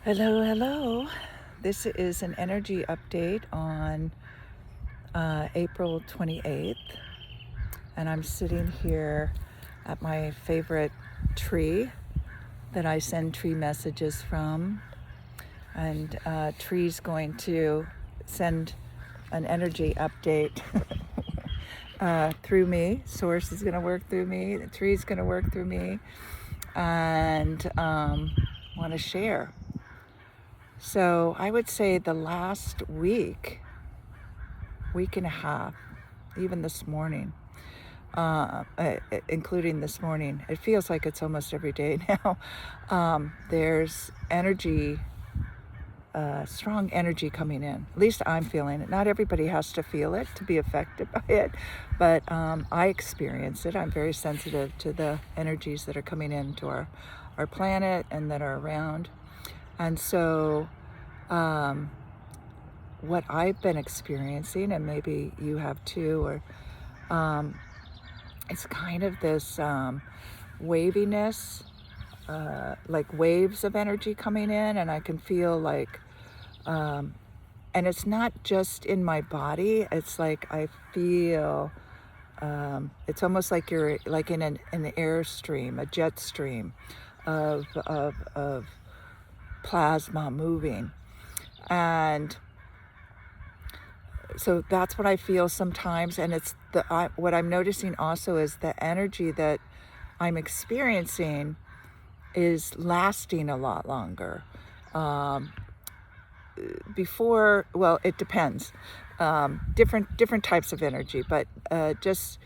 Hello, hello. This is an energy update on April 28th, and I'm sitting here at my favorite tree that I send tree messages from, and tree's going to send an energy update through me. Source is going to work through me, the tree's going to work through me, and want to share. So I would say the last week and a half, even this morning, including this morning, it feels like it's almost every day now. There's energy, strong energy coming in. At least I'm feeling it. Not everybody has to feel it to be affected by it, but I experience it. I'm very sensitive to the energies that are coming into our planet and that are around. And so what I've been experiencing, and maybe you have too, or it's kind of this waviness, like waves of energy coming in, and I can feel like, and it's not just in my body, it's like I feel, it's almost like you're like in an airstream, a jet stream of plasma moving. And so that's what I feel sometimes, and it's what I'm noticing also is the energy that I'm experiencing is lasting a lot longer. Before, well, it depends. Different types of energy, but just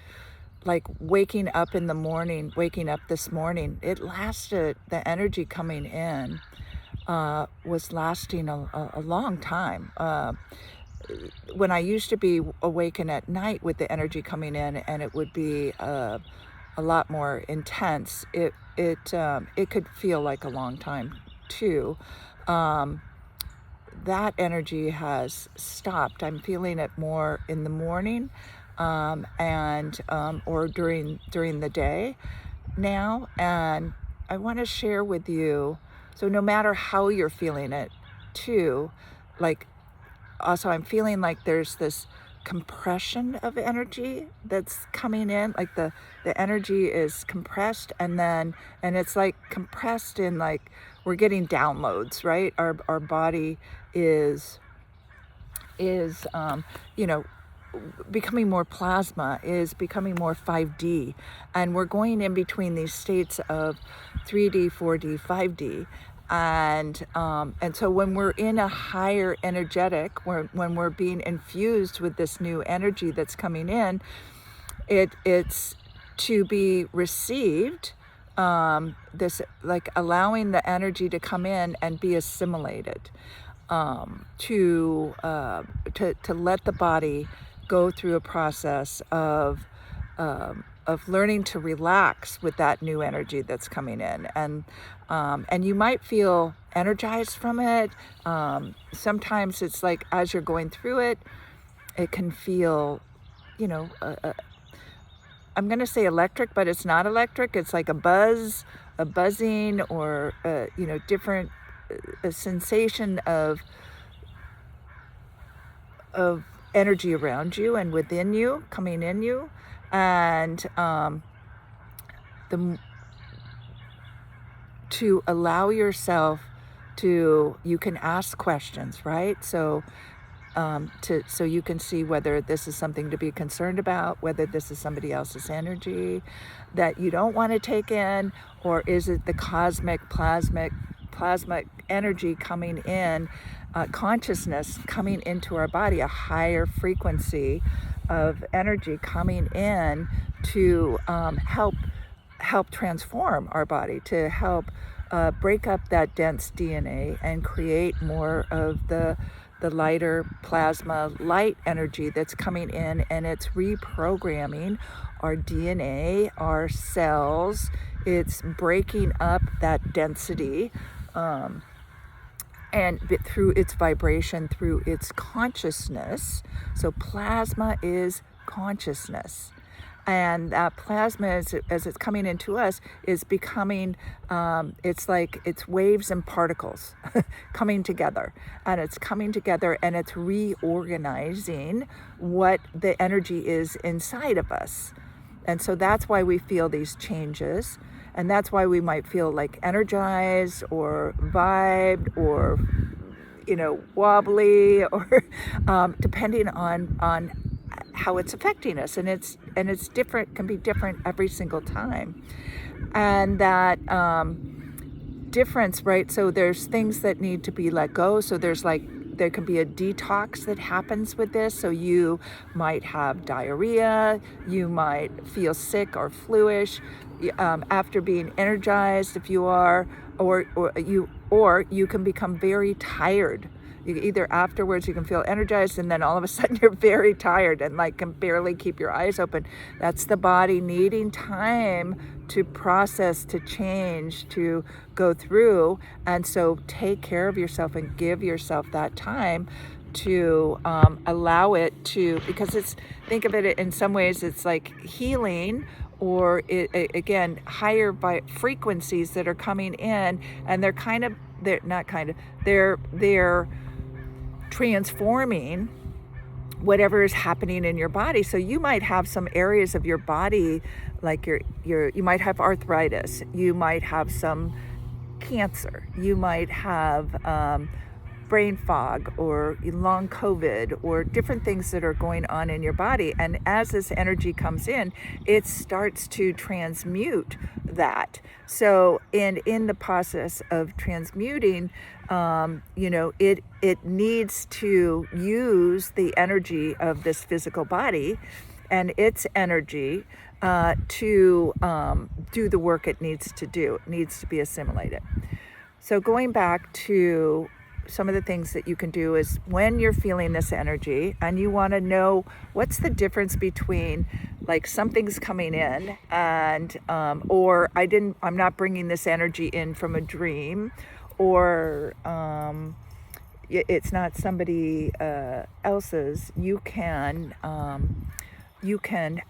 like waking up in the morning, waking up this morning, it lasted. The energy coming in was lasting a long time. When I used to be awakened at night with the energy coming in, and it would be a lot more intense, it could feel like a long time too. That energy has stopped. I'm feeling it more in the morning, and or during the day now. And I want to share with you. So no matter how you're feeling it, too, like. Also, I'm feeling like there's this compression of energy that's coming in, like the energy is compressed, and it's like compressed in, like we're getting downloads, right? Our body is you know, becoming more plasma, is becoming more 5D, and we're going in between these states of 3D, 4D, 5D. And so when we're in a higher energetic, when we're being infused with this new energy that's coming in, it's to be received, this, like allowing the energy to come in and be assimilated, to let the body go through a process of learning to relax with that new energy that's coming in, and you might feel energized from it. Sometimes it's like as you're going through it, it can feel, you know, I'm going to say electric, but it's not electric. It's like a buzzing, or different a sensation of energy around you and within you, coming in you. And to allow yourself to, you can ask questions, right? So so you can see whether this is something to be concerned about, whether this is somebody else's energy that you don't want to take in, or is it the cosmic plasma energy coming in, consciousness coming into our body, a higher frequency of energy coming in to help transform our body, to help break up that dense DNA and create more of the lighter plasma light energy that's coming in, and it's reprogramming our DNA, our cells. It's breaking up that density, and through its vibration, through its consciousness. So plasma is consciousness. And that plasma, as it's coming into us, is becoming, it's like it's waves and particles coming together. And it's coming together and it's reorganizing what the energy is inside of us. And so that's why we feel these changes. And that's why we might feel like energized or vibed or, wobbly, or depending on how it's affecting us. And it's different, can be different every single time. And that difference, right? So there's things that need to be let go. So there can be a detox that happens with this. So you might have diarrhea, you might feel sick or fluish after being energized, if you are, or you can become very tired. Either afterwards you can feel energized and then all of a sudden you're very tired and can barely keep your eyes open. That's the body needing time to process, to change, to go through. And so take care of yourself and give yourself that time to allow it to, because think of it in some ways, it's like healing, or again, higher frequencies that are coming in, and they're transforming whatever is happening in your body. So you might have some areas of your body, like you might have arthritis, you might have some cancer, you might have brain fog or long COVID or different things that are going on in your body. And as this energy comes in, it starts to transmute that. So in the process of transmuting, it needs to use the energy of this physical body and its energy to do the work it needs to do. It needs to be assimilated. So going back to some of the things that you can do is when you're feeling this energy and you want to know what's the difference between something's coming in and or I'm not bringing this energy in from a dream, or it's not somebody else's. You can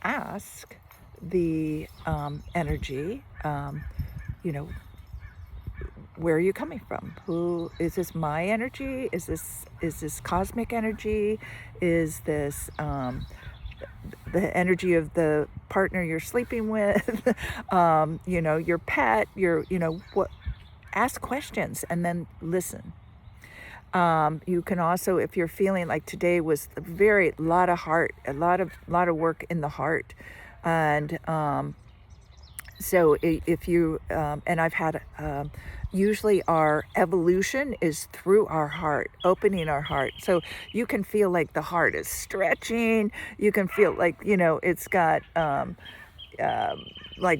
ask the energy, where are you coming from? Who is this? My energy? Is this cosmic energy? Is this the energy of the partner you're sleeping with? Your pet? What? Ask questions and then listen. You can also, if you're feeling like today was a lot of work in the heart, and so if you and I've had usually our evolution is through our heart, opening our heart. So you can feel like the heart is stretching. You can feel like it's got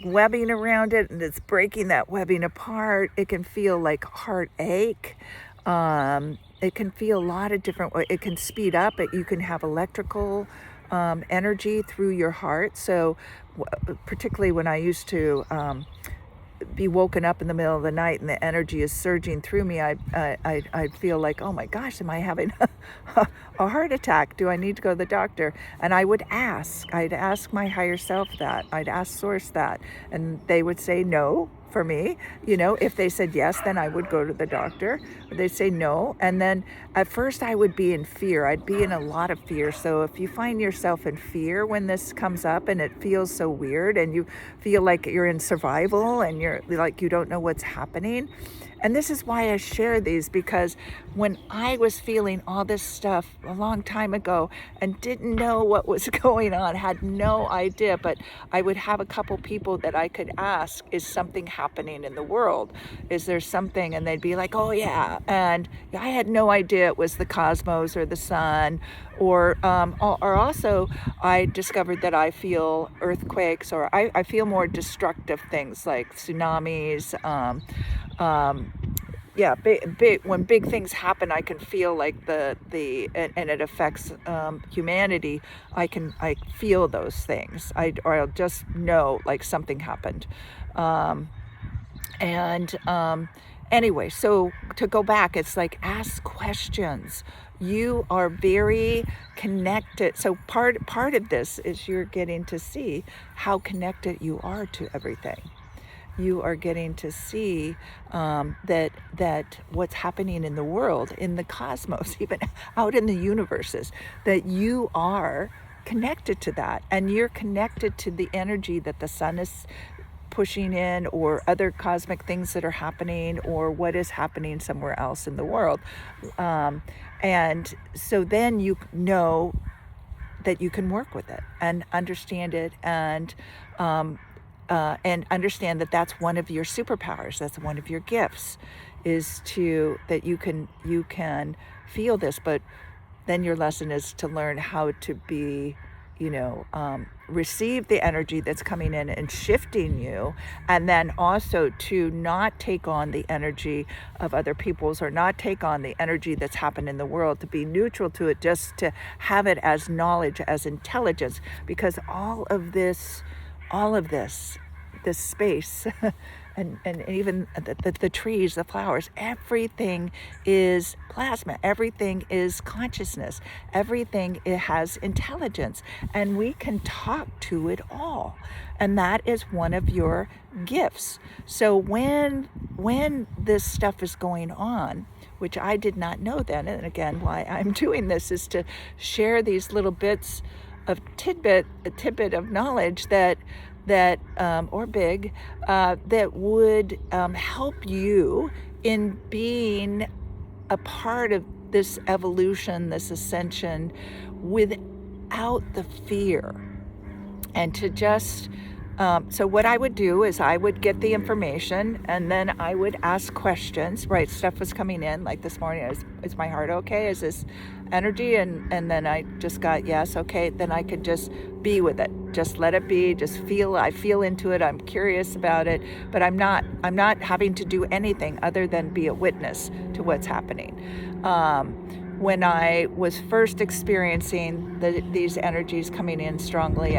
webbing around it, and it's breaking that webbing apart. It can feel like heartache. It can feel a lot of different ways. It can speed up. You can have electrical energy through your heart. So particularly when I used to be woken up in the middle of the night and the energy is surging through me, I'd feel like, oh my gosh, am I having a heart attack? Do I need to go to the doctor? And I'd ask my higher self that. I'd ask Source that. And they would say no for me. If they said yes, then I would go to the doctor. They'd say no. And then at first I would be in fear. I'd be in a lot of fear. So if you find yourself in fear when this comes up and it feels so weird and you feel like you're in survival and you're like you don't know what's happening. And this is why I share these, because when I was feeling all this stuff a long time ago and didn't know what was going on, had no idea, but I would have a couple people that I could ask, is something happening in the world? Is there something? And they'd be like, oh yeah. And I had no idea it was the cosmos or the sun, or also I discovered that I feel earthquakes, or I feel more destructive things like tsunamis, when big things happen, I can feel like and it affects humanity. I feel those things. I'll just know like something happened. Anyway, so to go back, it's like ask questions. You are very connected. So part of this is you're getting to see how connected you are to everything. You are getting to see that what's happening in the world, in the cosmos, even out in the universes, that you are connected to that, and you're connected to the energy that the sun is pushing in, or other cosmic things that are happening, or what is happening somewhere else in the world. And so then you know that you can work with it and understand it, and understand that that's one of your superpowers. That's one of your gifts, is to that you can feel this. But then your lesson is to learn how to be, receive the energy that's coming in and shifting you, and then also to not take on the energy of other people's, or not take on the energy that's happened in the world, to be neutral to it, just to have it as knowledge, as intelligence, because all of this space and even the trees, the flowers, everything is plasma, everything is consciousness, everything, it has intelligence, and we can talk to it all. And that is one of your gifts. So when this stuff is going on, which I did not know then, and again, why I'm doing this is to share these little bits of tidbit of knowledge that or big, that would help you in being a part of this evolution, this ascension, without the fear. And to just so what I would do is I would get the information, and then I would ask questions. Right, stuff was coming in, like this morning, is my heart okay? Is this energy? And then I just got yes, okay. Then I could just be with it, just let it be, just feel. I feel into it. I'm curious about it, but I'm not having to do anything other than be a witness to what's happening. When I was first experiencing these energies coming in strongly,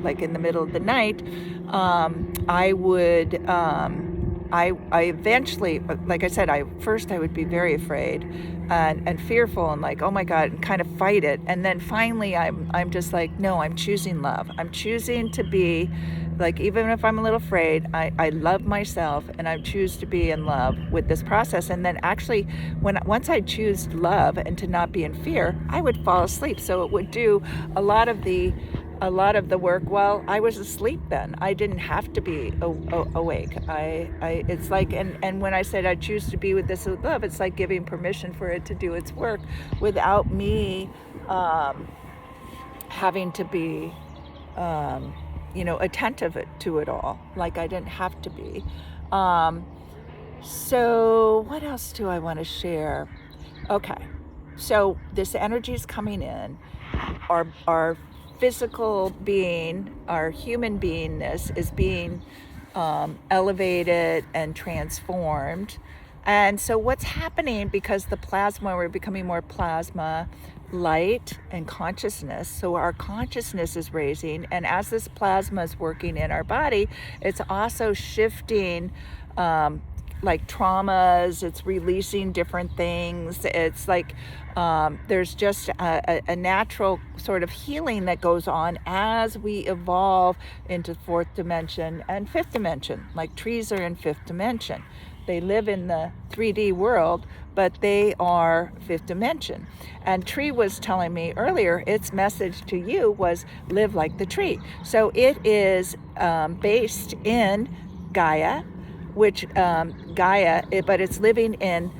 like in the middle of the night, I would, I eventually, like I said, I would be very afraid and fearful, and like, oh my God, and kind of fight it. And then finally I'm just like, no, I'm choosing love. I'm choosing to be, like, even if I'm a little afraid, I love myself, and I choose to be in love with this process. And then actually, once I choose love and to not be in fear, I would fall asleep. So it would do a lot of the work while I was asleep. Then I didn't have to be awake. It's like, and when I said I choose to be with this with love, it's like giving permission for it to do its work without me having to be attentive to it all. Like I didn't have to be. So what else do I want to share? Okay, so this energy is coming in. Our physical being, our human beingness is being elevated and transformed. And so what's happening, because the plasma, we're becoming more plasma, light, and consciousness. So our consciousness is raising, and as this plasma is working in our body, it's also shifting like traumas, it's releasing different things. It's like there's just a natural sort of healing that goes on as we evolve into fourth dimension and fifth dimension. Like trees are in fifth dimension. They live in the 3D world, but they are fifth dimension. And Tree was telling me earlier, its message to you was live like the tree. So it is based in Gaia, which but it's living in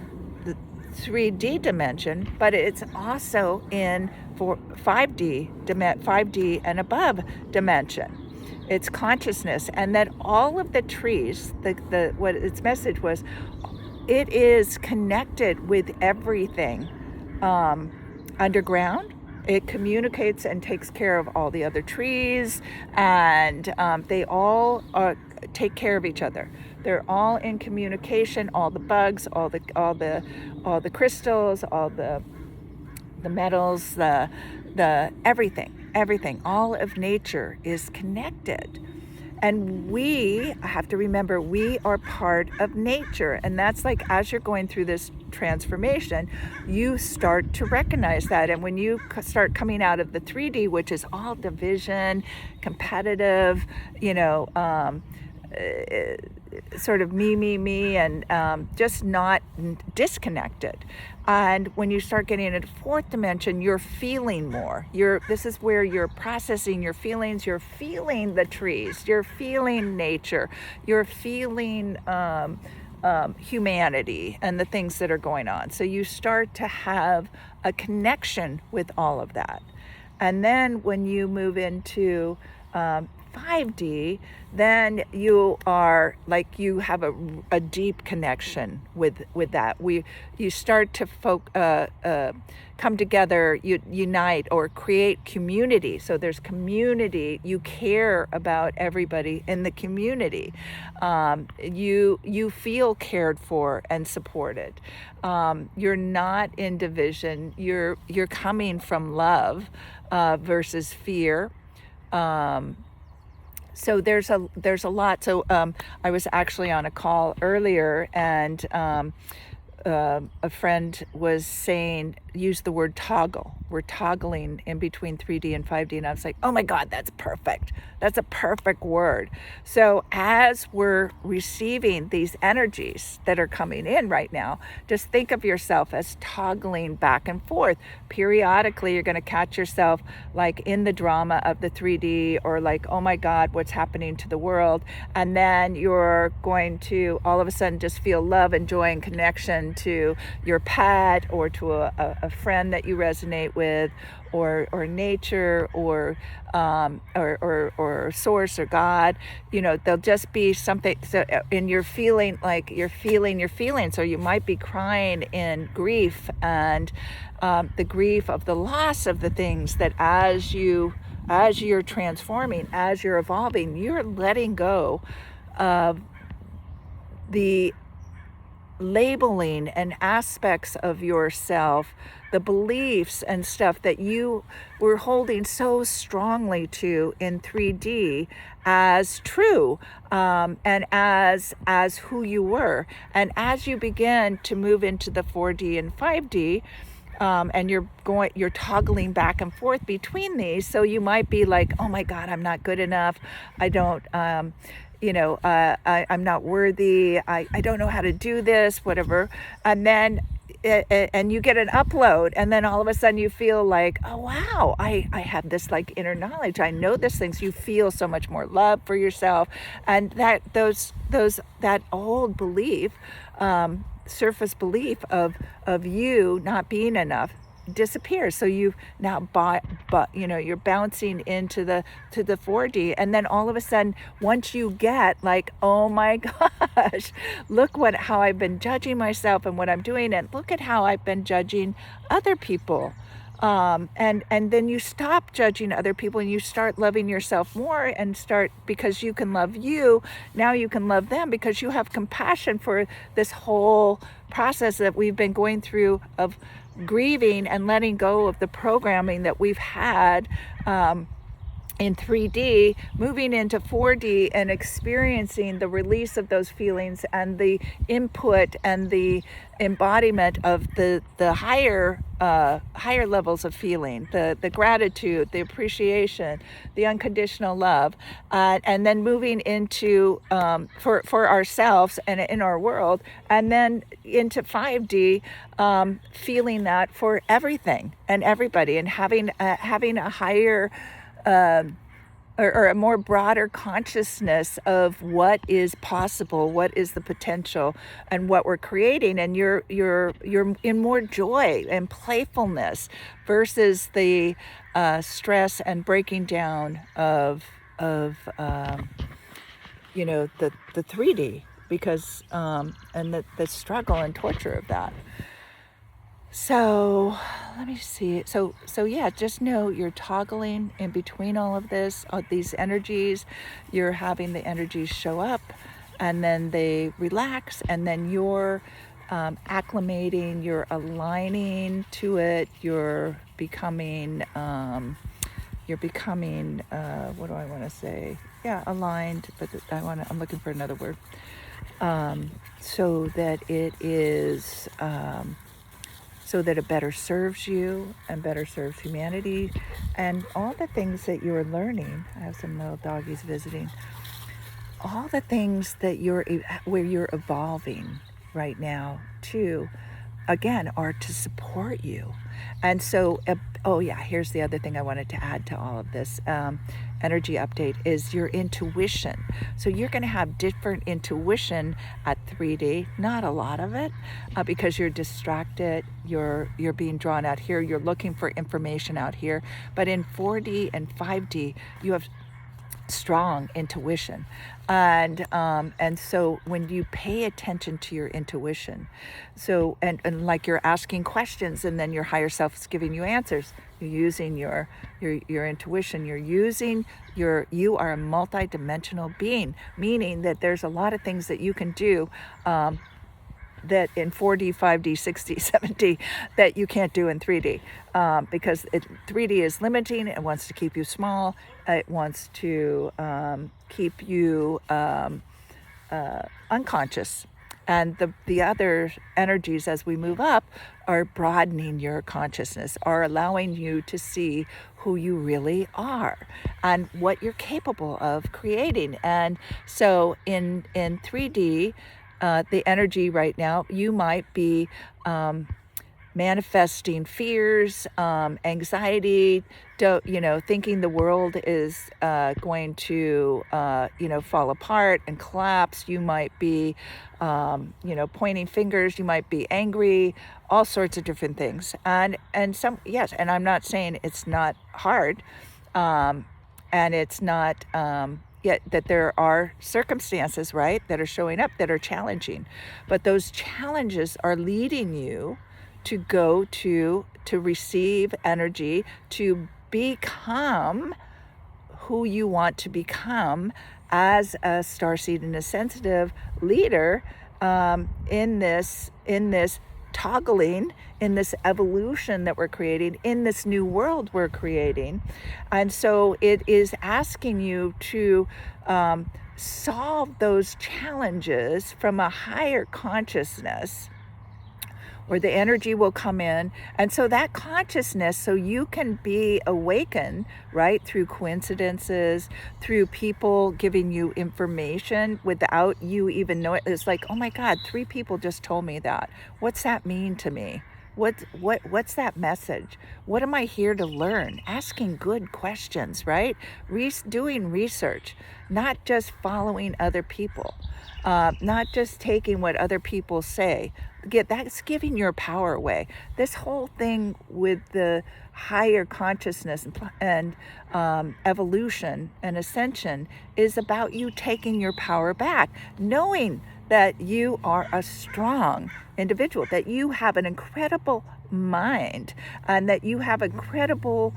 the 3D dimension, but it's also in 5D and above dimension. It's consciousness, and that all of the trees, what its message was, it is connected with everything underground. It communicates and takes care of all the other trees, and they all take care of each other. They're all in communication. All the bugs, all the crystals, all the metals, the everything. All of nature is connected. And we have to remember we are part of nature. And that's like, as you're going through this transformation, you start to recognize that. And when you start coming out of the 3D, which is all division, competitive, sort of me, and just not disconnected. And when you start getting into fourth dimension, you're feeling more. This is where you're processing your feelings. You're feeling the trees. You're feeling nature. You're feeling humanity and the things that are going on. So you start to have a connection with all of that. And then when you move into 5D, then you are like, you have a deep connection with that. You start to come together, unite, or create community. So there's community. You care about everybody in the community. You feel cared for and supported. You're not in division. You're coming from love versus fear. So there's a lot. So I was actually on a call earlier, and a friend was saying, use the word toggle. We're toggling in between 3D and 5D. And I was like, oh my God, that's perfect. That's a perfect word. So as we're receiving these energies that are coming in right now, just think of yourself as toggling back and forth. Periodically, you're going to catch yourself like in the drama of the 3D, or like, oh my God, what's happening to the world? And then you're going to all of a sudden just feel love and joy and connection to your pet, or to a friend that you resonate with, or nature, or source, or God. There'll just be something. So, and you're feeling like you're feeling your feelings. So you might be crying in grief, and the grief of the loss of the things that as you're transforming, as you're evolving, you're letting go of the labeling and aspects of yourself, the beliefs and stuff that you were holding so strongly to in 3D as true, and as who you were. And as you begin to move into the 4D and 5D, and you're toggling back and forth between these. So you might be like, oh my God, I'm not good enough. I don't, I'm not worthy. I don't know how to do this, whatever. And then, and you get an upload, and then all of a sudden you feel like, oh wow, I have this like inner knowledge. I know this things. You feel so much more love for yourself, and that that old belief, surface belief of you not being enough disappears. So you've now you're bouncing into the 4D, and then all of a sudden, once you get like, oh my gosh, look how I've been judging myself and what I'm doing, and look at how I've been judging other people. And then you stop judging other people, and you start loving yourself more, and because you can love you, now you can love them, because you have compassion for this whole process that we've been going through of grieving and letting go of the programming that we've had in 3D, moving into 4D and experiencing the release of those feelings and the input and the embodiment of the higher levels of feeling, the gratitude, the appreciation, the unconditional love, and then moving into for ourselves and in our world, and then into 5D, feeling that for everything and everybody, and having a higher or a more broader consciousness of what is possible, what is the potential, and what we're creating. And you're in more joy and playfulness versus the stress and breaking down of the 3D, because and the struggle and torture of that. So let me see. So yeah, just know you're toggling in between all of this, all these energies. You're having the energies show up, and then they relax, and then you're acclimating, you're aligning to it. You're becoming what do I want to say? aligned, but I'm looking for another word. So that it is, so that it better serves you and better serves humanity and all the things that you're learning. I have some little doggies visiting. All the things that where you're evolving right now too, again, are to support you. And so, oh yeah, here's the other thing I wanted to add to all of this energy update is your intuition. So you're going to have different intuition at 3D, not a lot of it, because you're distracted, you're being drawn out here, you're looking for information out here. But in 4D and 5D, you have strong intuition, and so when you pay attention to your intuition, so and like you're asking questions and then your higher self is giving you answers, you're using your intuition, you are a multi-dimensional being, meaning that there's a lot of things that you can do that in 4D, 5D, 6D, 7D that you can't do in 3D, because 3D is limiting. It wants to keep you small. It wants to keep you unconscious. And the other energies as we move up are broadening your consciousness, are allowing you to see who you really are and what you're capable of creating. And so in 3D, the energy right now, you might be manifesting fears, anxiety, thinking the world is going to, fall apart and collapse. You might be, pointing fingers. You might be angry. All sorts of different things. And some, yes. And I'm not saying it's not hard, and it's not. Yet that there are circumstances, right, that are showing up that are challenging, but those challenges are leading you to go to receive energy, to become who you want to become as a starseed and a sensitive leader, in this toggling, in this evolution that we're creating, in this new world we're creating. And so it is asking you to solve those challenges from a higher consciousness, where the energy will come in. And so that consciousness, so you can be awakened, right, through coincidences, through people giving you information without you even knowing. It's like, oh my God, 3 people just told me that. What's that mean to me? What's that message? What am I here to learn? Asking good questions, right? Doing research, not just following other people, not just taking what other people say. That's giving your power away. This whole thing with the higher consciousness and evolution and ascension is about you taking your power back, knowing that you are a strong individual, that you have an incredible mind, and that you have incredible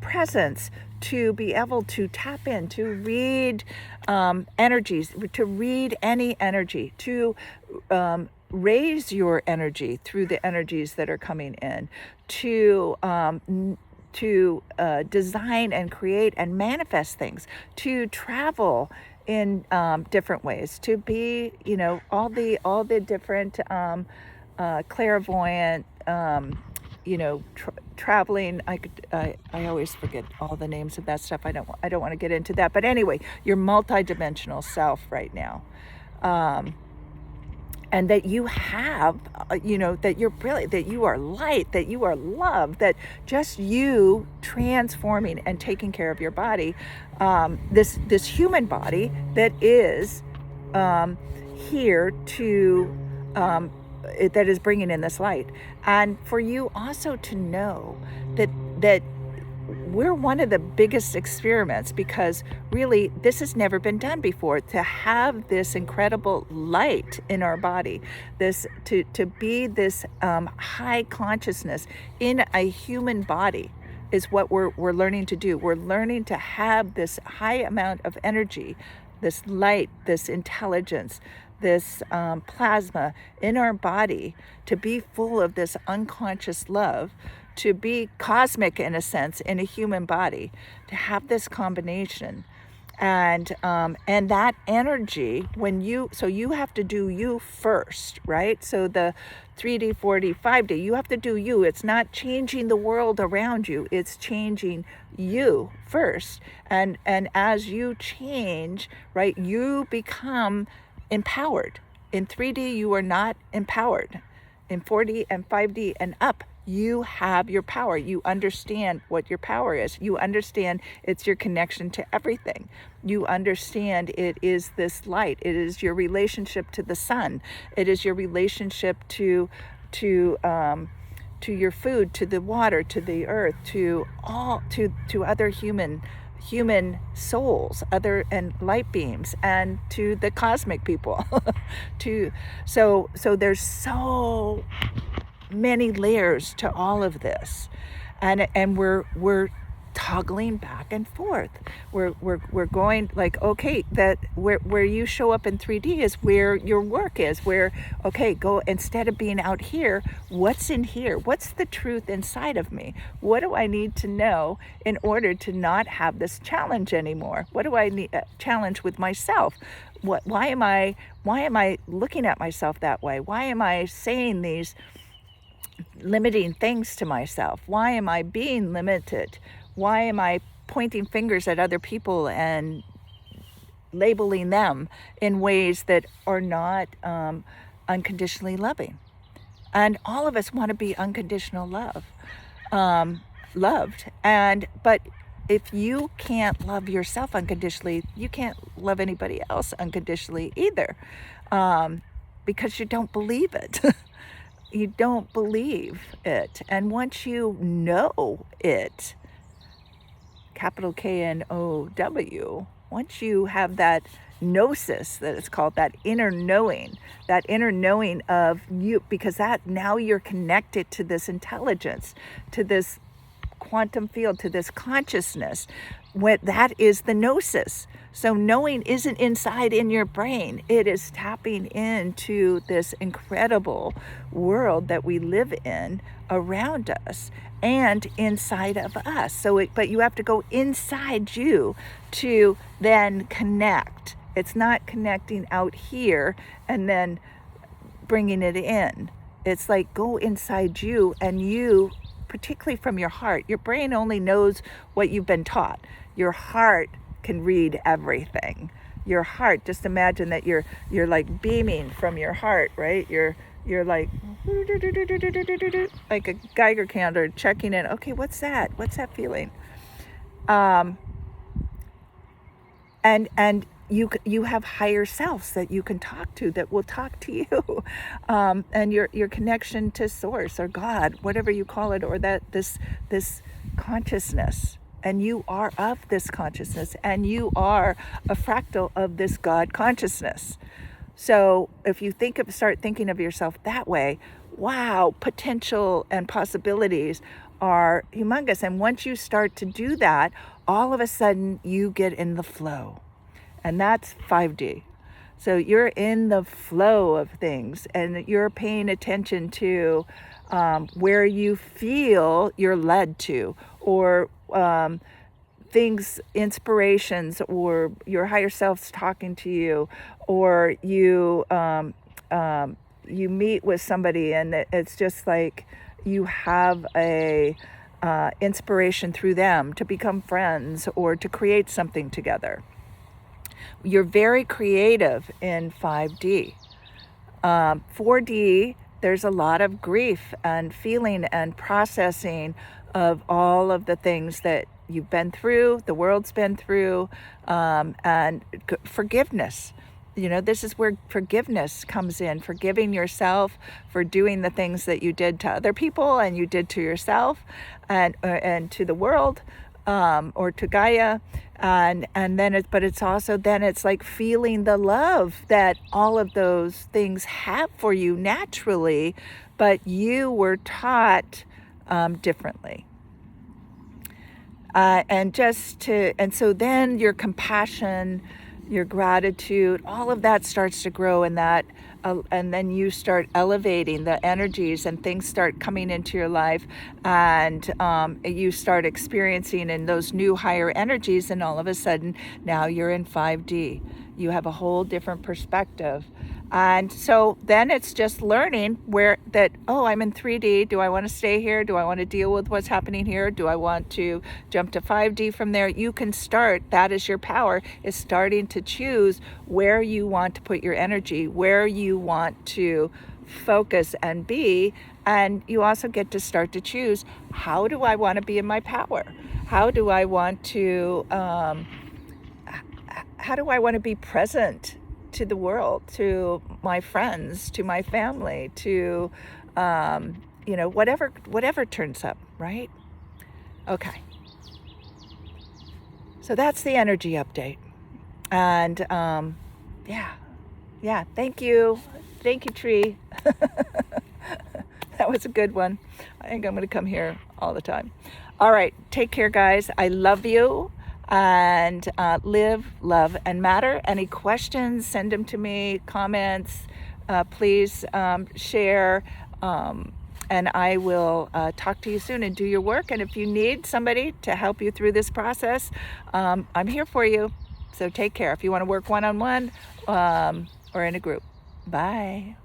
presence to be able to tap in, to read energies, to read any energy, to raise your energy through the energies that are coming in, to design and create and manifest things, to travel in different ways, to be, all the different clairvoyant, traveling. I always forget all the names of that stuff. I don't want to get into that. But anyway, your multidimensional self right now. And that you have, that you're brilliant, that you are light, that you are love, that just you transforming and taking care of your body, this human body that is here to, that is bringing in this light. And for you also to know that we're one of the biggest experiments, because really this has never been done before, to have this incredible light in our body, this to be this high consciousness in a human body is what we're learning to do. We're learning to have this high amount of energy, this light, this intelligence, this plasma in our body, to be full of this unconscious love, to be cosmic in a sense in a human body, to have this combination. And that energy, so you have to do you first, right? So the 3D, 4D, 5D, you have to do you. It's not changing the world around you. It's changing you first. And as you change, right, you become empowered. In 3D, you are not empowered. In 4D and 5D and up, you have your power. You understand what your power is. You understand it's your connection to everything. You understand it is this light. It is your relationship to the sun. It is your relationship to your food, to the water, to the earth, to other human souls, other and light beams, and to the cosmic people. So there's so many layers to all of this, and we're toggling back and forth. We're going like, okay, that where you show up in 3D is where your work is, where, okay, go, instead of being out here, what's in here? What's the truth inside of me? What do I need to know in order to not have this challenge anymore? What do I need challenge with myself? Why am I looking at myself that way? Why am I saying these limiting things to myself? Why am I being limited? Why am I pointing fingers at other people and labeling them in ways that are not unconditionally loving? And all of us want to be unconditional loved. But if you can't love yourself unconditionally, you can't love anybody else unconditionally either, because you don't believe it. You don't believe it. And once you know it, capital K-N-O-W, once you have that gnosis, that it's called, that inner knowing of you, because that now you're connected to this intelligence, to this quantum field, to this consciousness. That is the gnosis. So knowing isn't inside in your brain. It is tapping into this incredible world that we live in around us and inside of us. But you have to go inside you to then connect. It's not connecting out here and then bringing it in. It's like, go inside you, and you, particularly from your heart. Your brain only knows what you've been taught. Your heart can read everything. Your heart, just imagine that you're like beaming from your heart, right? You're like a Geiger counter checking in. Okay, what's that? What's that feeling? And you have higher selves that you can talk to, that will talk to you, and your connection to source or God, whatever you call it, or that this consciousness. And you are of this consciousness, and you are a fractal of this God consciousness. So if you start thinking of yourself that way, wow, potential and possibilities are humongous. And once you start to do that, all of a sudden you get in the flow. And that's 5D. So you're in the flow of things, and you're paying attention to where you feel you're led to, or things, inspirations, or your higher self's talking to you, or you meet with somebody and it's just like you have a inspiration through them to become friends or to create something together. You're very creative in 5D. 4D, there's a lot of grief and feeling and processing of all of the things that you've been through, the world's been through, and forgiveness. This is where forgiveness comes in, forgiving yourself for doing the things that you did to other people and you did to yourself and to the world, or to Gaia. And then it's like feeling the love that all of those things have for you naturally, but you were taught differently. And so then your compassion, your gratitude, all of that starts to grow, and that and then you start elevating the energies, and things start coming into your life, and you start experiencing in those new higher energies, and all of a sudden now you're in 5D. You have a whole different perspective. And so then it's just learning where that, oh, I'm in 3D. Do I want to stay here? Do I want to deal with what's happening here? Do I want to jump to 5D from there? You can start, that is your power, is starting to choose where you want to put your energy, where you want to focus and be. And you also get to start to choose, how do I want to be in my power? How do I want to, be present to the world, to my friends, to my family, to, whatever turns up, right? Okay. So that's the energy update. And yeah, thank you. Thank you, Tree. That was a good one. I think I'm going to come here all the time. All right, take care, guys. I love you. And live, love, and matter. Any questions, send them to me. Comments, please share. And I will talk to you soon, and do your work. And if you need somebody to help you through this process, I'm here for you. So take care. If you want to work one-on-one or in a group. Bye.